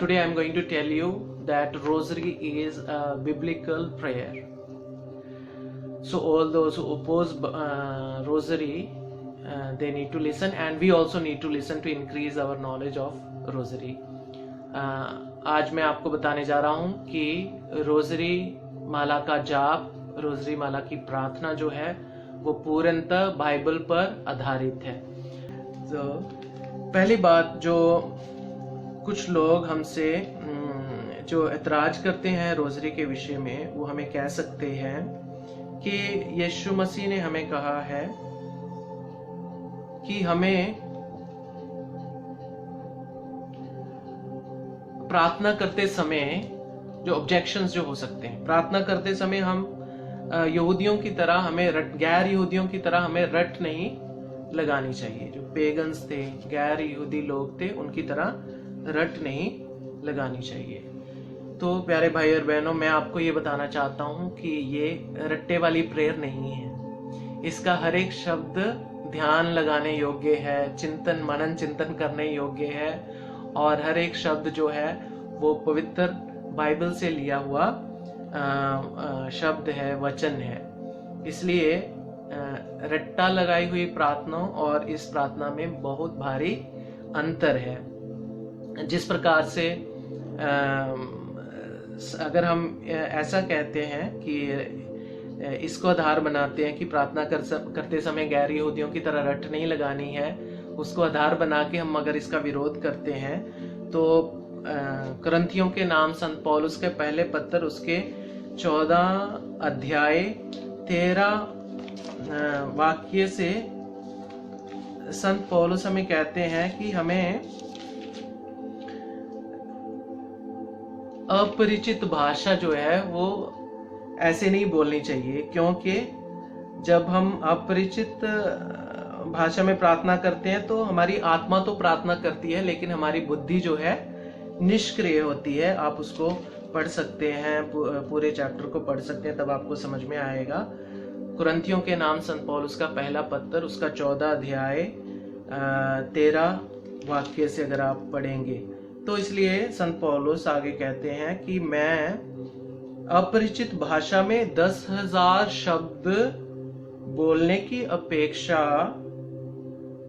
Today I am going to tell you that rosary is a biblical prayer. So all those who oppose rosary, they need to listen, and we also need to listen to increase our knowledge of rosary. आज मैं आपको बताने जा रहा हूँ कि rosary माला का जाप, रोजरी माला की प्रार्थना जो है वो पूर्णतः बाइबल पर आधारित है। तो पहली बात, जो कुछ लोग हमसे जो ऐतराज करते हैं रोजरी के विषय में, वो हमें कह सकते हैं कि यीशु मसीह ने हमें कहा है कि हमें प्रार्थना करते समय जो ऑब्जेक्शंस जो हो सकते हैं, प्रार्थना करते समय हम यहूदियों की तरह हमें गैर यहूदियों की तरह हमें रट नहीं लगानी चाहिए। जो पेगन्स थे, गैर यहूदी लोग थे, उनकी तरह रट नहीं लगानी चाहिए। तो प्यारे भाई और बहनों, मैं आपको ये बताना चाहता हूँ कि ये रट्टे वाली प्रेयर नहीं है। इसका हर एक शब्द ध्यान लगाने योग्य है, चिंतन मनन चिंतन करने योग्य है, और हर एक शब्द जो है वो पवित्र बाइबल से लिया हुआ शब्द है, वचन है। इसलिए रट्टा लगाई हुई प्रार्थना और इस प्रार्थना में बहुत भारी अंतर है। जिस प्रकार से अगर हम ऐसा कहते हैं कि इसको आधार बनाते हैं कि प्रार्थना करते समय गैर यहूदियों की तरह रट नहीं लगानी है, उसको आधार बना के हम अगर इसका विरोध करते हैं, तो कुरिन्थियों के नाम संत पौलुस के पहले पत्र उसके 14 अध्याय 13 वाक्य से संत पौलुस हमें कहते हैं कि हमें अपरिचित भाषा जो है वो ऐसे नहीं बोलनी चाहिए, क्योंकि जब हम अपरिचित भाषा में प्रार्थना करते हैं तो हमारी आत्मा तो प्रार्थना करती है, लेकिन हमारी बुद्धि जो है निष्क्रिय होती है। आप उसको पढ़ सकते हैं, पूरे चैप्टर को पढ़ सकते हैं, तब आपको समझ में आएगा। कुरिन्थियों के नाम संत पौलुस का पहला पत्र उसका 14 अध्याय 13 वाक्य से अगर आप पढ़ेंगे, तो इसलिए संत पौलुस आगे कहते हैं कि मैं अपरिचित भाषा में 10,000 शब्द बोलने की अपेक्षा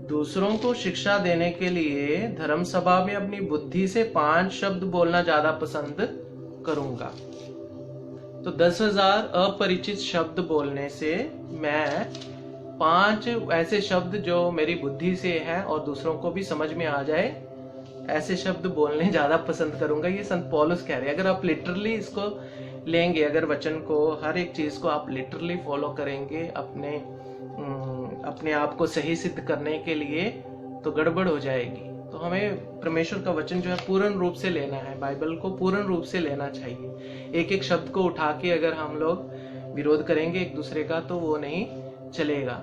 दूसरों को शिक्षा देने के लिए धर्म सभा में अपनी बुद्धि से 5 शब्द बोलना ज्यादा पसंद करूंगा। तो 10,000 अपरिचित शब्द बोलने से मैं 5 ऐसे शब्द जो मेरी बुद्धि से है और दूसरों को भी समझ में आ जाए, ऐसे शब्द बोलने ज्यादा पसंद करूंगा। ये संत पौलुस कह रहे हैं। अगर आप लिटरली इसको लेंगे, अगर वचन को, हर एक चीज को आप लिटरली फॉलो करेंगे अपने आप को सही सिद्ध करने के लिए, तो गड़बड़ हो जाएगी। तो हमें परमेश्वर का वचन जो है पूर्ण रूप से लेना है, बाइबल को पूर्ण रूप से लेना चाहिए। एक एक शब्द को उठा के अगर हम लोग विरोध करेंगे एक दूसरे का, तो वो नहीं चलेगा।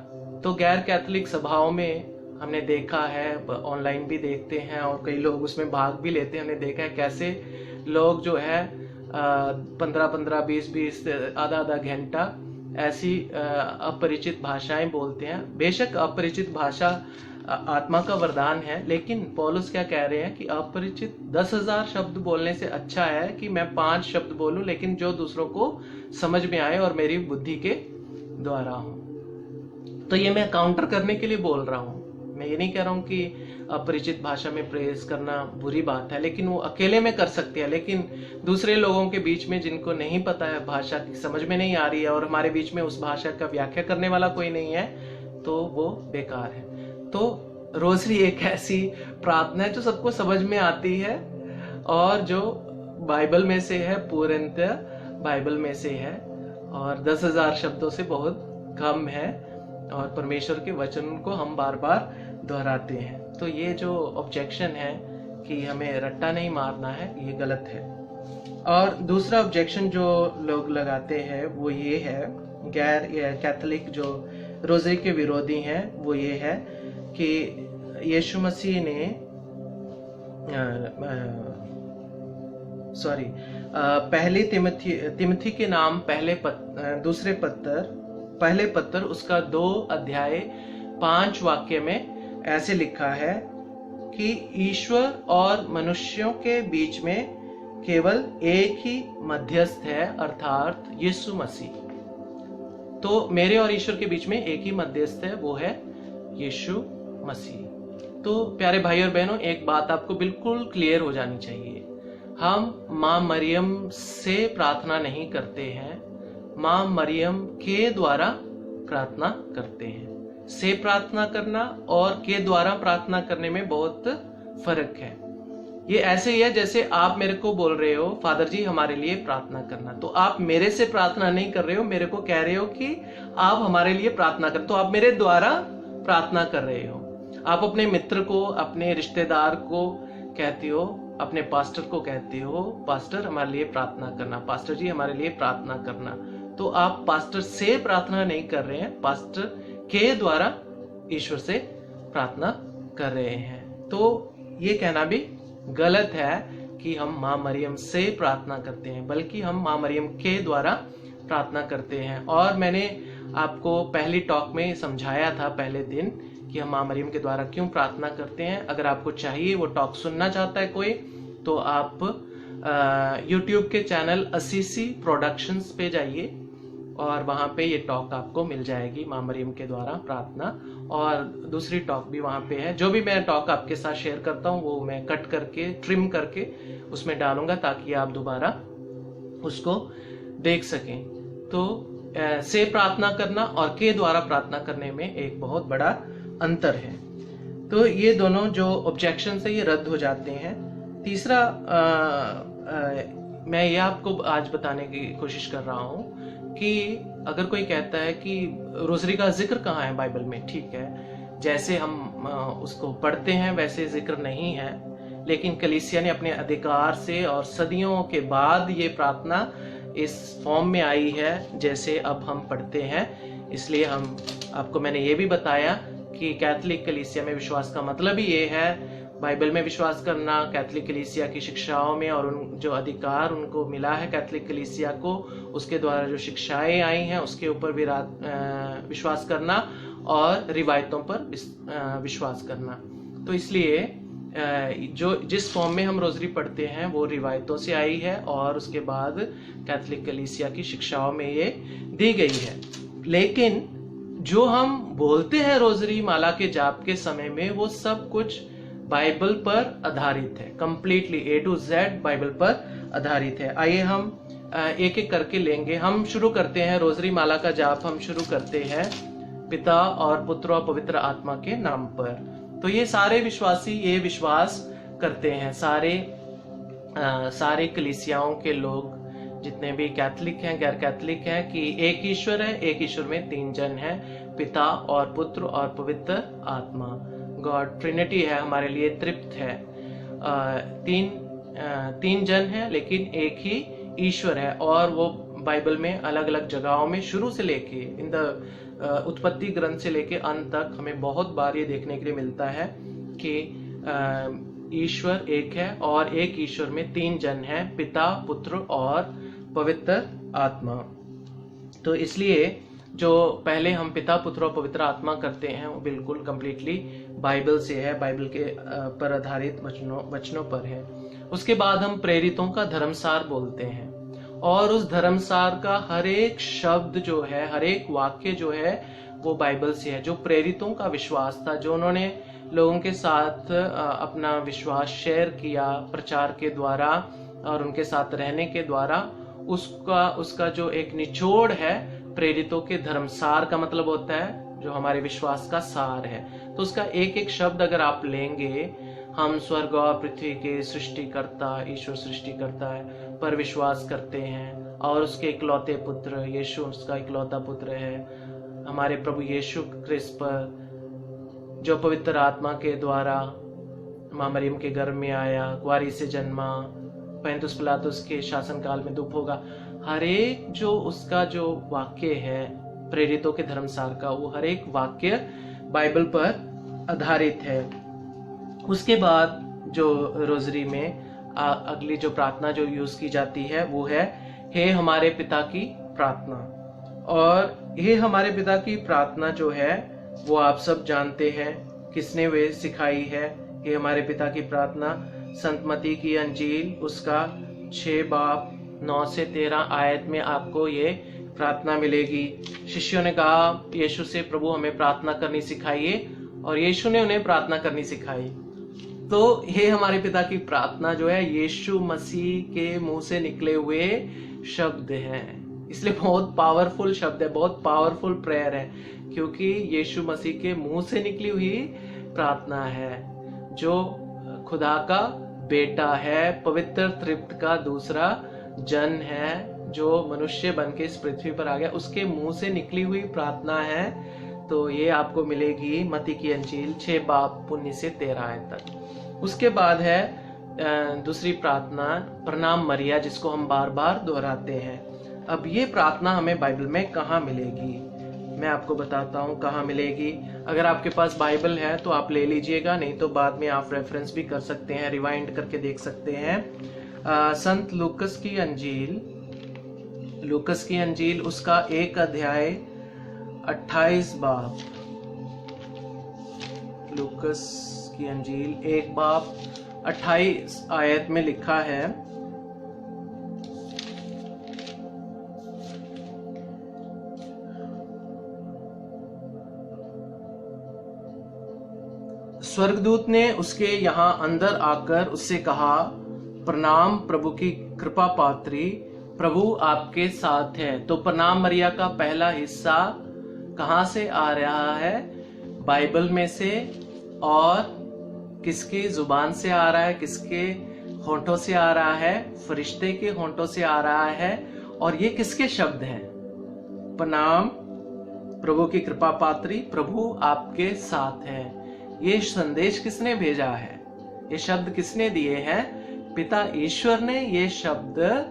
तो गैर कैथोलिक सभाओं में हमने देखा है, ऑनलाइन भी देखते हैं और कई लोग उसमें भाग भी लेते हैं, हमने देखा है कैसे लोग जो है 15-15, 20-20, आधा घंटा ऐसी अपरिचित भाषाएं बोलते हैं। बेशक अपरिचित भाषा आत्मा का वरदान है, लेकिन पौलुस क्या कह रहे हैं कि अपरिचित 10,000 शब्द बोलने से अच्छा है कि मैं 5 शब्द बोलूं, लेकिन जो दूसरों को समझ में आए और मेरी बुद्धि के द्वारा हो। तो ये मैं काउंटर करने के लिए बोल रहा हूं। मैं ये नहीं कह रहा हूं कि अपरिचित भाषा में प्रेज करना बुरी बात है, लेकिन वो अकेले में कर सकते हैं। लेकिन दूसरे लोगों के बीच में जिनको नहीं पता है, भाषा की समझ में नहीं आ रही है, और हमारे बीच में उस भाषा का व्याख्या करने वाला कोई नहीं है, तो वो बेकार है। तो रोजरी एक ऐसी प्रार्थना है जो सबको समझ में आती है और जो बाइबल में से है, पूर्णतः बाइबल में से है, और 10,000 शब्दों से बहुत कम है, और परमेश्वर के वचन को हम बार बार दोहराते हैं। तो ये जो ऑब्जेक्शन है कि हमें रट्टा नहीं मारना है, ये गलत है। और दूसरा ऑब्जेक्शन जो लोग लगाते हैं वो ये है, गैर कैथोलिक जो रोजरी के विरोधी हैं, वो ये है कि यीशु मसीह ने पहले तिमोथी के नाम पहले पत्र उसका 2 अध्याय 5 वाक्य में ऐसे लिखा है कि ईश्वर और मनुष्यों के बीच में केवल एक ही मध्यस्थ है, अर्थात यीशु मसीह। तो मेरे और ईश्वर के बीच में एक ही मध्यस्थ है, वो है यीशु मसीह। तो प्यारे भाई और बहनों, एक बात आपको बिल्कुल क्लियर हो जानी चाहिए, हम माँ मरियम से प्रार्थना नहीं करते हैं, माँ मरियम के द्वारा प्रार्थना करते हैं। से प्रार्थना करना और के द्वारा प्रार्थना करने में बहुत फर्क है। ये ऐसे ही है जैसे आप मेरे को बोल रहे हो, फादर जी हमारे लिए प्रार्थना करना, तो आप मेरे से प्रार्थना नहीं कर रहे हो, मेरे को कह रहे हो कि आप हमारे लिए प्रार्थना कर, तो आप मेरे द्वारा प्रार्थना कर रहे हो। आप अपने मित्र को, अपने रिश्तेदार को कहते हो, अपने पास्टर को कहते हो, पास्टर हमारे लिए प्रार्थना करना, पास्टर जी हमारे लिए प्रार्थना करना, तो आप पास्टर से प्रार्थना नहीं कर रहे हैं, पास्टर के द्वारा ईश्वर से प्रार्थना कर रहे हैं। तो ये कहना भी गलत है कि हम माँ मरियम से प्रार्थना करते हैं, बल्कि हम माँ मरियम के द्वारा प्रार्थना करते हैं। और मैंने आपको पहली टॉक में समझाया था पहले दिन कि हम माँ मरियम के द्वारा क्यों प्रार्थना करते हैं। अगर आपको चाहिए, वो टॉक सुनना चाहता है कोई, तो आप YouTube के चैनल असीसी प्रोडक्शंस पे जाइए और वहाँ पे ये टॉक आपको मिल जाएगी, माँ मरियम के द्वारा प्रार्थना। और दूसरी टॉक भी वहाँ पे है। जो भी मैं टॉक आपके साथ शेयर करता हूँ वो मैं कट करके, ट्रिम करके उसमें डालूंगा ताकि आप दोबारा उसको देख सकें। तो से प्रार्थना करना और के द्वारा प्रार्थना करने में एक बहुत बड़ा अंतर है। तो ये दोनों जो ऑब्जेक्शन है ये रद्द हो जाते हैं। तीसरा मैं ये आपको आज बताने की कोशिश कर रहा हूँ कि अगर कोई कहता है कि रोजरी का जिक्र कहाँ है बाइबल में, ठीक है, जैसे हम उसको पढ़ते हैं वैसे जिक्र नहीं है, लेकिन कलीसिया ने अपने अधिकार से और सदियों के बाद ये प्रार्थना इस फॉर्म में आई है जैसे अब हम पढ़ते हैं। इसलिए हम आपको मैंने ये भी बताया कि कैथोलिक कलीसिया में विश्वास का मतलब ही ये है, बाइबल में विश्वास करना, कैथोलिक कलीसिया की शिक्षाओं में, और उन जो अधिकार उनको मिला है कैथोलिक कलीसिया को, उसके द्वारा जो शिक्षाएं आई हैं उसके ऊपर विश्वास करना और रिवायतों पर विश्वास करना। तो इसलिए जो जिस फॉर्म में हम रोजरी पढ़ते हैं वो रिवायतों से आई है और उसके बाद कैथोलिक कलीसिया की शिक्षाओं में ये दी गई है। लेकिन जो हम बोलते हैं रोजरी माला के जाप के समय में, वो सब कुछ बाइबल पर आधारित है, completely A to Z Bible पर आधारित है। आइए हम एक एक करके लेंगे। हम शुरू करते हैं रोजरी माला का जाप, हम शुरू करते हैं पिता और पुत्र और पवित्र आत्मा के नाम पर। तो ये सारे विश्वासी ये विश्वास करते हैं, सारे कलीसियाओं के लोग, जितने भी कैथोलिक हैं, गैर कैथोलिक हैं, कि एक ईश्वर है, एक ईश्वर में तीन जन हैं, पिता और पुत्र और पवित्र आत्मा। गॉड ट्रिनिटी है, हमारे लिए तृप्त है। तीन जन हैं लेकिन एक ही ईश्वर है। और वो बाइबल में अलग अलग जगहों में शुरू से लेके इन द उत्पत्ति ग्रंथ से लेके अंत तक हमें बहुत बार ये देखने के लिए मिलता है कि ईश्वर एक है और एक ईश्वर में तीन जन हैं, पिता, पुत्र और पवित्र आत्मा। तो इसलिए जो पहले हम पिता, पुत्र और पवित्र आत्मा करते हैं वो बिल्कुल कंप्लीटली बाइबल से है, बाइबल के पर आधारित वचनों पर है। उसके बाद हम प्रेरितों का धर्मसार बोलते हैं और उस धर्मसार का हर एक शब्द जो है, हर एक वाक्य जो है वो बाइबल से है। जो प्रेरितों का विश्वास था, जो उन्होंने लोगों के साथ अपना विश्वास शेयर किया प्रचार के द्वारा और उनके साथ रहने के द्वारा, उसका जो एक निचोड़ है, प्रेरितों के धर्मसार का मतलब होता है जो हमारे विश्वास का सार है। तो उसका एक एक शब्द अगर आप लेंगे, हम स्वर्ग और पृथ्वी के सृष्टिकर्ता ईश्वर सृष्टिकर्ता है पर विश्वास करते हैं और उसके इकलौते पुत्र यीशु उसका इकलौता पुत्र है, हमारे प्रभु यीशु क्रिस्त पर जो पवित्र आत्मा के द्वारा माँ मरियम के गर्भ में आया, कुंवारी से जन्मा, पैंतुस पिलातुस के शासनकाल में दुख होगा। हर एक जो उसका जो वाक्य है प्रेरितों के धर्मसार का, वो हर एक वाक्य बाइबल पर आधारित है। उसके बाद जो रोजरी में अगली जो प्रार्थना जो यूज की जाती है वो है हे हमारे पिता की प्रार्थना। और हे हमारे पिता की प्रार्थना जो है वो आप सब जानते हैं किसने वे सिखाई है। ये हमारे पिता की प्रार्थना संत मत्ती की अंजील उसका 6 बाब 9 से 13 आयत में आपको ये प्रार्थना मिलेगी। शिष्यों ने कहा यीशु से, प्रभु हमें प्रार्थना करनी सिखाइए, और यीशु ने उन्हें प्रार्थना करनी सिखाई। तो ये हमारे पिता की प्रार्थना जो है यीशु मसीह के मुंह से निकले हुए शब्द हैं, इसलिए बहुत पावरफुल शब्द है, बहुत पावरफुल प्रेयर है, क्योंकि यीशु मसीह के मुंह से निकली हुई प्रार्थना है, जो खुदा का बेटा है, पवित्र त्रित्व का दूसरा जन है, जो मनुष्य बन के इस पृथ्वी पर आ गया, उसके मुंह से निकली हुई प्रार्थना है। तो ये आपको मिलेगी मत्ती की अंजील 6 बाब 19 से 13 आयत तक। उसके बाद है दूसरी प्रार्थना प्रणाम मरिया, जिसको हम बार बार दोहराते हैं। अब ये प्रार्थना हमें बाइबल में कहाँ मिलेगी, मैं आपको बताता हूँ कहाँ मिलेगी। अगर आपके पास बाइबल है तो आप ले लीजिएगा, नहीं तो बाद में आप रेफरेंस भी कर सकते हैं, रिवाइंड करके देख सकते हैं। संत लूकस की अंजील उसका 1 अध्याय 28 बाब, लूकस की अंजील 1 बाब 28 आयत में लिखा है, स्वर्गदूत ने उसके यहाँ अंदर आकर उससे कहा, प्रणाम प्रभु की कृपा पात्री, प्रभु आपके साथ है। तो प्रणाम मरिया का पहला हिस्सा कहाँ से आ रहा है, बाइबल में से, और किसकी जुबान से आ रहा है, किसके होंठों से आ रहा है, फरिश्ते के होंठों से आ रहा है, और ये किसके शब्द हैं, प्रणाम प्रभु की कृपा पात्री, प्रभु आपके साथ है। ये संदेश किसने भेजा है, ये शब्द किसने दिए हैं, पिता ईश्वर ने ये शब्द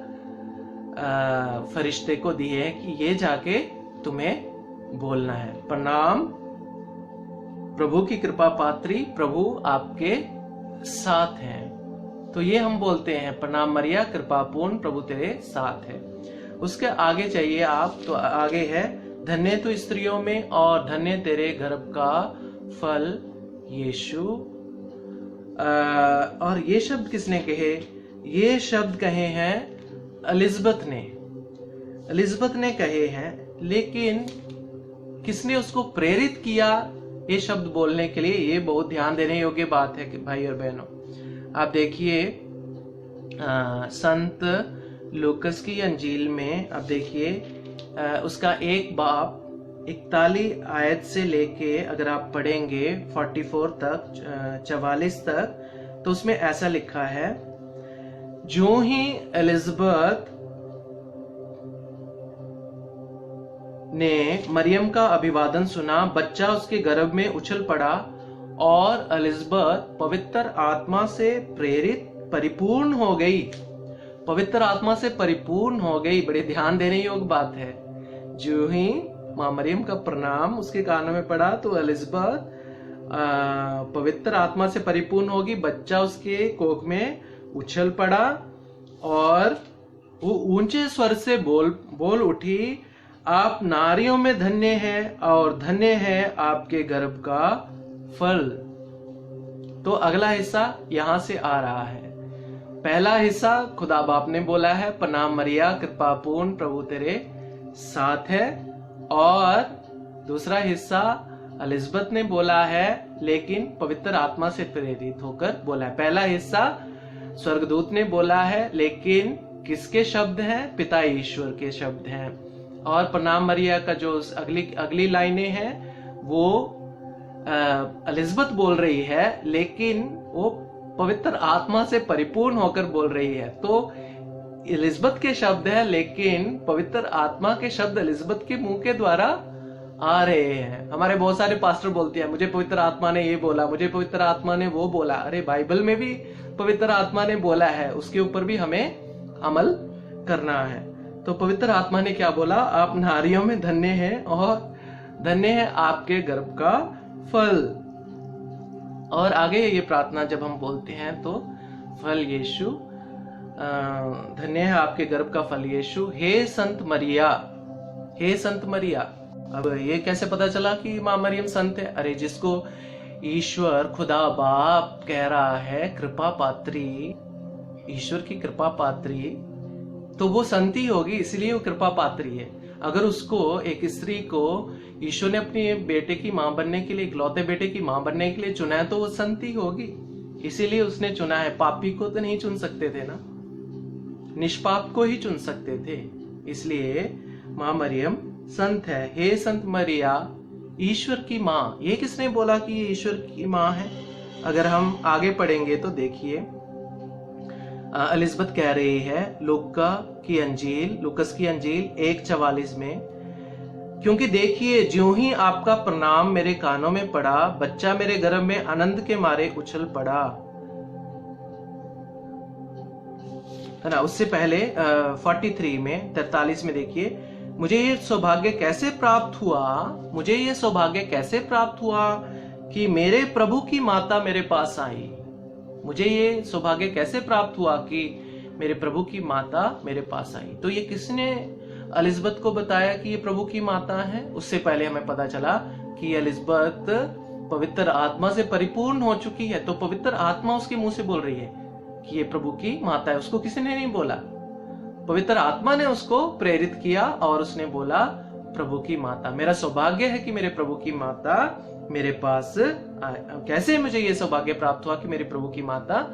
फरिश्ते को दिए हैं कि ये जाके तुम्हें बोलना है, प्रणाम प्रभु की कृपा पात्री, प्रभु आपके साथ हैं। तो ये हम बोलते हैं, प्रणाम मरिया कृपापूर्ण, प्रभु तेरे साथ है। उसके आगे चाहिए आप, तो आगे है, धन्य तू स्त्रियों में और धन्य तेरे गर्भ का फल यीशु। और ये शब्द किसने कहे, ये शब्द कहे हैं एलिजबेथ ने कहे हैं, लेकिन किसने उसको प्रेरित किया ये शब्द बोलने के लिए, ये बहुत ध्यान देने योग्य बात है कि भाई और बहनों। आप देखिए संत लूकस की अंजील में, आप देखिए उसका 1 बाब 41 आयत से लेके अगर आप पढ़ेंगे 44 तक 44 तक, तो उसमें ऐसा लिखा है, जो ही एलिजबेथ ने मरियम का अभिवादन सुना, बच्चा उसके गर्भ में उछल पड़ा और एलिजबेथ पवित्र आत्मा से प्रेरित परिपूर्ण हो गई। पवित्र आत्मा से परिपूर्ण हो गई, बड़े ध्यान देने योग्य बात है। जो ही माँ मरियम का प्रणाम उसके कानों में पड़ा तो एलिजबेथ पवित्र आत्मा से परिपूर्ण होगी, बच्चा उसके कोख में उछल पड़ा और वो ऊंचे स्वर से बोल उठी, आप नारियों में धन्य हैं और धन्य है आपके गर्भ का फल। तो अगला हिस्सा यहां से आ रहा है। पहला हिस्सा खुदा बाप ने बोला है, प्रणाम मरिया कृपापूर्ण, प्रभु तेरे साथ है, और दूसरा हिस्सा एलिजबेथ ने बोला है, लेकिन पवित्र आत्मा से प्रेरित होकर बोला है। पहला हिस्सा स्वर्गदूत ने बोला है, लेकिन किसके शब्द हैं, पिता ईश्वर के शब्द हैं। और प्रणाम मरिया का जो अगली लाइनें हैं वो एलिजबेथ बोल रही है, लेकिन वो पवित्र आत्मा से परिपूर्ण होकर बोल रही है। तो एलिजबेथ के शब्द है, लेकिन पवित्र आत्मा के शब्द एलिजबेथ के मुंह के द्वारा आ रहे हैं। हमारे बहुत सारे पास्टर बोलते हैं, मुझे पवित्र आत्मा ने ये बोला, मुझे पवित्र आत्मा ने वो बोला। अरे बाइबल में भी पवित्र आत्मा ने बोला है, उसके ऊपर भी हमें अमल करना है। तो पवित्र आत्मा ने क्या बोला, आप नारियों में धन्य हैं और धन्य है आपके गर्भ का फल। और आगे ये प्रार्थना जब हम बोलते हैं तो फल यीशु, धन्य है आपके गर्भ का फल यीशु। हे संत मरिया, हे संत मरिया। अब ये कैसे पता चला कि माँ मरियम संत है? अरे जिसको ईश्वर खुदा बाप कह रहा है कृपा पात्री, ईश्वर की कृपा पात्री, तो वो संत ही होगी, इसलिए वो कृपा पात्री है। अगर उसको, एक स्त्री को ईश्वर ने अपने बेटे की मां बनने के लिए, इकलौते बेटे की मां बनने के लिए चुना है, तो वो संत ही होगी, इसीलिए उसने चुना है। पापी को तो नहीं चुन सकते थे ना, निष्पाप को ही चुन सकते थे, इसलिए मां मरियम संत है। हे संत मरिया, ईश्वर की मां, ये किसने बोला कि ये ईश्वर की मां है? अगर हम आगे पढ़ेंगे तो देखिए, एलिजबेथ कह रही है लुकस की अंजील 1:44 में, क्योंकि देखिए ज्यों ही आपका प्रणाम मेरे कानों में पड़ा, बच्चा मेरे गर्भ में आनंद के मारे उछल पड़ा, है ना। उससे पहले 43 में 43 में देखिए, मुझे ये सौभाग्य कैसे प्राप्त हुआ कि मेरे प्रभु की माता मेरे पास आई। मुझे ये सौभाग्य कैसे प्राप्त हुआ कि मेरे प्रभु की माता मेरे पास आई। तो ये किसने एलिजबेथ को बताया कि ये प्रभु की माता है? उससे पहले हमें पता चला कि एलिजबेथ पवित्र आत्मा से परिपूर्ण हो चुकी है, तो पवित्र आत्मा उसके मुंह से बोल रही है कि ये प्रभु की माता है। उसको किसी ने नहीं बोला, पवित्र आत्मा ने उसको प्रेरित किया और उसने बोला प्रभु की माता। मेरा सौभाग्य है कि मेरे प्रभु की माता मेरे पास कैसे मुझे ये सौभाग्य प्राप्त हुआ कि मेरे प्रभु की माता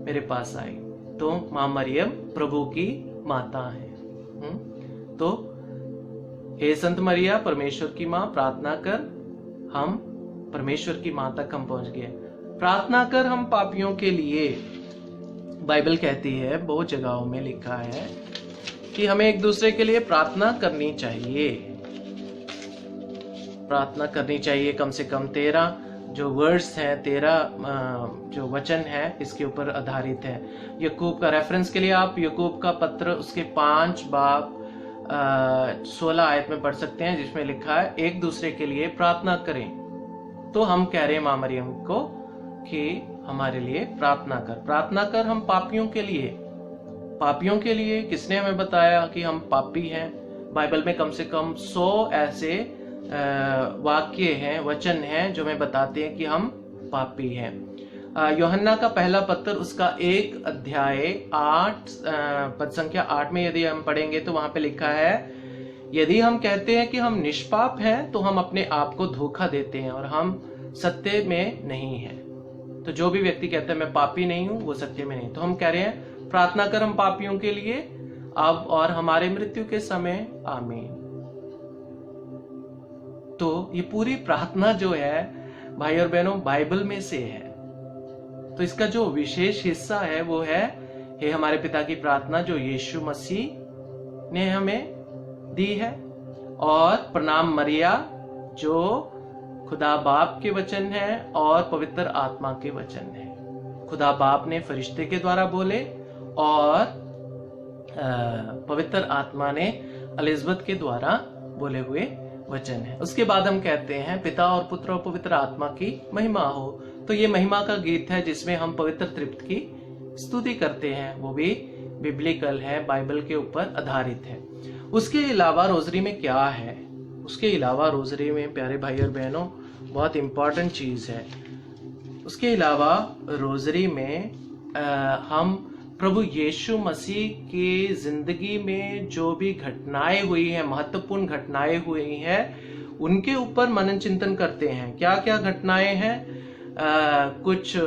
मेरे पास आई? तो मां मरियम प्रभु की माता है। तो हे संत मरिया, परमेश्वर की मां, प्रार्थना कर, हम परमेश्वर की मां तक हम पहुंच गए। प्रार्थना कर हम पापियों के लिए। बाइबल कहती है, बहुत जगहों में लिखा है कि हमें एक दूसरे के लिए प्रार्थना करनी चाहिए। प्रार्थना करनी चाहिए, कम से कम 13 जो वर्ड्स हैं, 13 जो वचन है, इसके ऊपर आधारित है। यकूब का रेफरेंस के लिए आप यकूब का पत्र उसके 5 बाब 16 आयत में पढ़ सकते हैं, जिसमें लिखा है एक दूसरे के लिए प्रार्थना करें। तो हम कह रहे हैं मां मरियम को कि हमारे लिए प्रार्थना कर हम पापियों के लिए। पापियों के लिए किसने हमें बताया कि हम पापी हैं? बाइबल में कम से कम 100 ऐसे वाक्य हैं, वचन हैं जो हमें बताते हैं कि हम पापी हैं। यूहन्ना का पहला पत्र उसका 1 अध्याय 8 पद संख्या 8 में यदि हम पढ़ेंगे तो वहां पे लिखा है, यदि हम कहते हैं कि हम निष्पाप हैं तो हम अपने आप को धोखा देते हैं और हम सत्य में नहीं हैं। तो जो भी व्यक्ति कहता है मैं पापी नहीं हूं, वो सत्य में नहीं। तो हम कह रहे हैं प्रार्थना कर हम पापियों के लिए, अब और हमारे मृत्यु के समय, आमीन। तो ये पूरी प्रार्थना जो है भाई और बहनों बाइबल में से है। तो इसका जो विशेष हिस्सा है वो है, हे हमारे पिता की प्रार्थना जो यीशु मसीह ने हमें दी है, और प्रणाम मरिया जो खुदा बाप के वचन है और पवित्र आत्मा के वचन है। खुदा बाप ने फरिश्ते के द्वारा बोले और पवित्र आत्मा ने एलिजबेथ के द्वारा बोले हुए वचन है। उसके बाद हम कहते हैं पिता और पुत्र और पवित्र आत्मा की महिमा हो। तो ये महिमा का गीत है जिसमें हम पवित्र त्रित्व की स्तुति करते हैं, वो भी बिब्लिकल है, बाइबल के ऊपर आधारित है। उसके अलावा रोजरी में क्या है? उसके अलावा रोजरी में प्यारे भाई और बहनों बहुत इंपॉर्टेंट चीज है। उसके अलावा रोजरी में हम प्रभु यीशु मसीह की जिंदगी में जो भी घटनाएं हुई हैं, महत्वपूर्ण घटनाएं हुई हैं, उनके ऊपर मनन चिंतन करते हैं। क्या क्या घटनाएं हैं? कुछ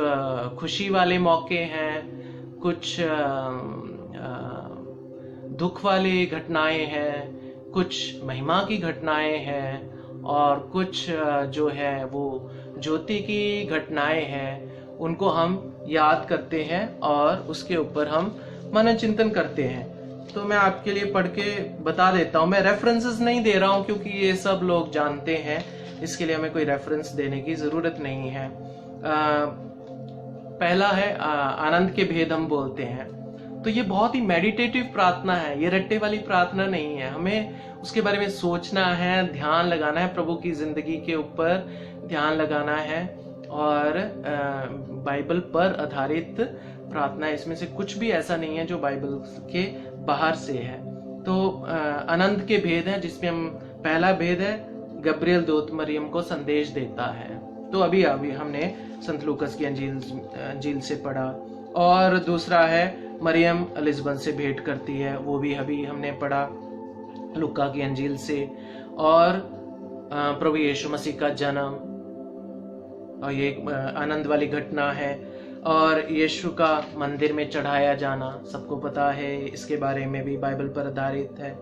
खुशी वाले मौके हैं, कुछ दुख वाली घटनाएं हैं, कुछ महिमा की घटनाएं हैं, और कुछ जो है वो ज्योति की घटनाएं हैं। उनको हम याद करते हैं और उसके ऊपर हम मनन चिंतन करते हैं। तो मैं आपके लिए पढ़ के बता देता हूं। मैं रेफरेंसेस नहीं दे रहा हूं क्योंकि ये सब लोग जानते हैं, इसके लिए हमें कोई रेफरेंस देने की जरूरत नहीं है। पहला है आनंद के भेद हम बोलते हैं। तो ये बहुत ही मेडिटेटिव प्रार्थना है, ये रट्टे वाली प्रार्थना नहीं है। हमें उसके बारे में सोचना है, ध्यान लगाना है, प्रभु की जिंदगी के ऊपर ध्यान लगाना है, और बाइबल पर आधारित प्रार्थना। इसमें से कुछ भी ऐसा नहीं है जो बाइबल के बाहर से है। तो आनंद के भेद है जिसमें हम, पहला भेद है गब्रियल दूत मरियम को संदेश देता है तो अभी अभी हमने संत लूकस की अंजील से पढ़ा। और दूसरा है मरियम लिस्बन से भेंट करती है, वो भी अभी हमने पढ़ा लुका की अंजील से। और प्रभु यीशु मसीह का जन्म, और ये एक आनंद वाली घटना है। और यीशु का मंदिर में चढ़ाया जाना, सबको पता है, इसके बारे में भी बाइबल पर आधारित है।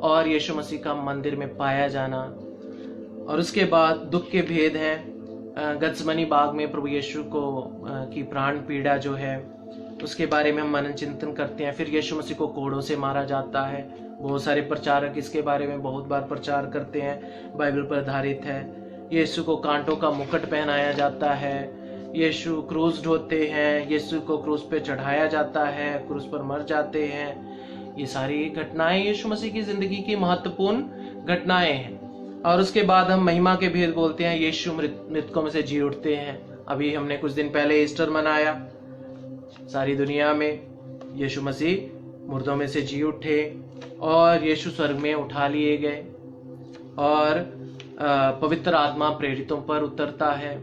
और यीशु मसीह का मंदिर में पाया जाना। और उसके बाद दुख के भेद हैं, गत्समनी बाग में प्रभु यीशु को की प्राण पीड़ा जो है उसके बारे में हम मनन चिंतन करते हैं। फिर यीशु मसीह को कोड़ों से मारा जाता है, बहुत सारे प्रचारक इसके बारे में बहुत बार प्रचार करते हैं, बाइबल पर आधारित है। यीशु को कांटों का मुकुट पहनाया जाता है, यीशु क्रूस ढोते हैं, यीशु को क्रूस पे चढ़ाया जाता है, क्रूस पर मर जाते हैं। ये सारी घटनाएं यीशु मसीह की जिंदगी की महत्वपूर्ण घटनाएं हैं। और उसके बाद हम महिमा के भेद बोलते हैं, यीशु मृतकों में से जी उठते हैं। अभी हमने कुछ दिन पहले ईस्टर मनाया, सारी दुनिया में यीशु मसीह मुर्दों में से जी उठे और यीशु स्वर्ग में उठा लिए गए। और पवित्र आत्मा प्रेरितों पर उतरता है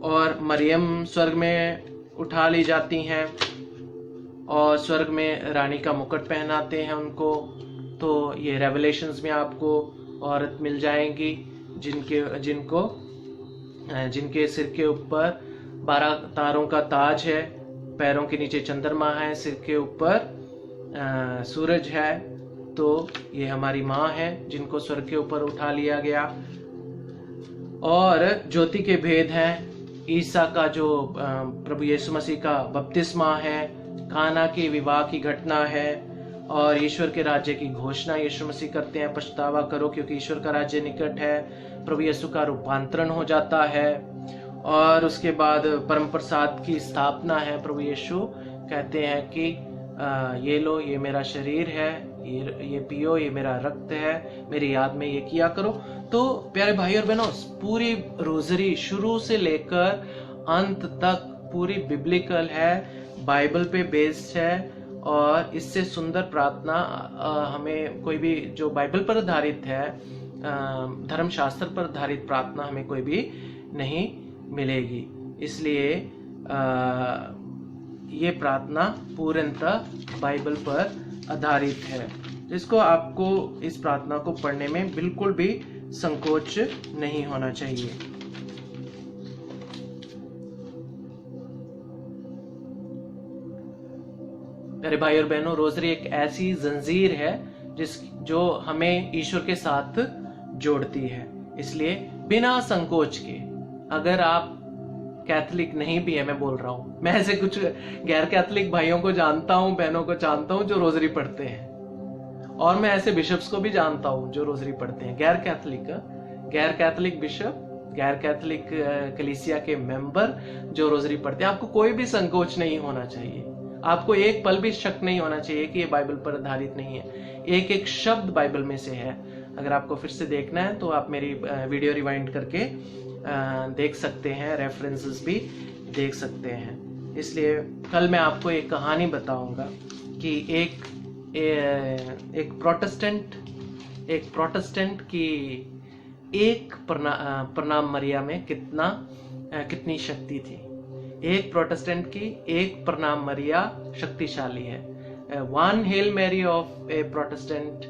और मरियम स्वर्ग में उठा ली जाती हैं और स्वर्ग में रानी का मुकुट पहनाते हैं उनको। तो ये रेवलेशंस में आपको औरत मिल जाएंगी जिनके सिर के ऊपर 12 तारों का ताज है, पैरों के नीचे चंद्रमा है, सिर के ऊपर सूरज है। तो ये हमारी माँ है जिनको स्वर्ग के ऊपर उठा लिया गया। और ज्योति के भेद हैं, ईसा का जो प्रभु यीशु मसीह का बपतिस्मा है, काना के विवाह की घटना है, और ईश्वर के राज्य की घोषणा यीशु मसीह करते हैं, पछतावा करो क्योंकि ईश्वर का राज्य निकट है। प्रभु यीशु का रूपांतरण हो जाता है। और उसके बाद परम प्रसाद की स्थापना है। प्रभु यीशु कहते हैं कि ये लो, ये मेरा शरीर है, ये पियो, ये मेरा रक्त है, मेरी याद में ये किया करो। तो प्यारे भाई और बहनों, पूरी रोजरी शुरू से लेकर अंत तक पूरी बिब्लिकल है, बाइबल पे बेस्ड है। और इससे सुंदर प्रार्थना हमें कोई भी जो बाइबल पर आधारित है, धर्मशास्त्र पर आधारित प्रार्थना हमें कोई भी नहीं मिलेगी। इसलिए ये प्रार्थना पूर्णतः बाइबल पर आधारित है, जिसको आपको इस प्रार्थना को पढ़ने में बिल्कुल भी संकोच नहीं होना चाहिए। मेरे भाई और बहनों, रोजरी एक ऐसी जंजीर है जो हमें ईश्वर के साथ जोड़ती है। इसलिए बिना संकोच के, अगर आप कैथोलिक नहीं भी है, मैं बोल रहा हूं, मैं ऐसे कुछ गैर कैथोलिक भाइयों को जानता हूं, बहनों को जानता हूं जो रोजरी पढ़ते हैं, और मैं ऐसे बिशप्स को भी जानता हूं जो रोजरी पढ़ते हैं, गैर कैथोलिक बिशप, गैर कैथोलिक कलीसिया के मेंबर जो रोजरी पढ़ते हैं। आपको कोई भी संकोच नहीं होना चाहिए, आपको एक पल भी शक नहीं होना चाहिए कि ये बाइबल पर आधारित नहीं है। एक एक शब्द बाइबल में से है। अगर आपको फिर से देखना है तो आप मेरी वीडियो रिवाइंड करके देख सकते हैं, रेफरेंसेस भी देख सकते हैं। इसलिए कल मैं आपको एक कहानी बताऊंगा कि एक प्रोटेस्टेंट की एक प्रणाम मरिया में कितनी शक्ति थी। एक प्रोटेस्टेंट की एक प्रणाम मरिया शक्तिशाली है। One Hail Mary of a Protestant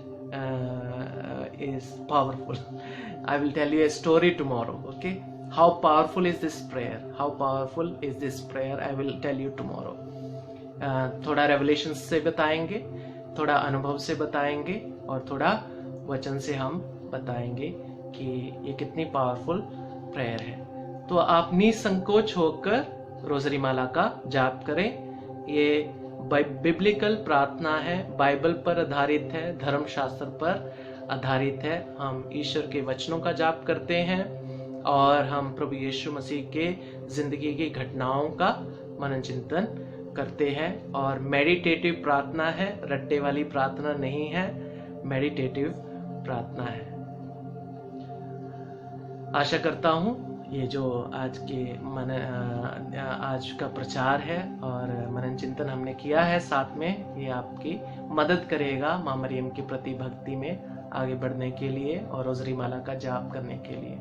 is powerful. I will tell you a story tomorrow. Okay, how powerful is this prayer? How powerful is this prayer? I will tell you tomorrow. थोड़ा revelation से बताएंगे, थोड़ा अनुभव से बताएंगे, और थोड़ा वचन से हम बताएंगे कि ये कितनी पावरफुल प्रेयर है। तो आप निसंकोच होकर रोजरी माला का जाप करें। ये बिब्लिकल प्रार्थना है, बाइबल पर आधारित है, धर्मशास्त्र पर आधारित है। हम ईश्वर के वचनों का जाप करते हैं और हम प्रभु यीशु मसीह के जिंदगी की घटनाओं का मनन चिंतन करते हैं। और मेडिटेटिव प्रार्थना है, रट्टे वाली प्रार्थना नहीं है, मेडिटेटिव प्रार्थना है। आशा करता हूँ ये जो आज का प्रचार है और मनन चिंतन हमने किया है साथ में, ये आपकी मदद करेगा माँ मरियम की प्रति भक्ति में आगे बढ़ने के लिए और रोजरी माला का जाप करने के लिए।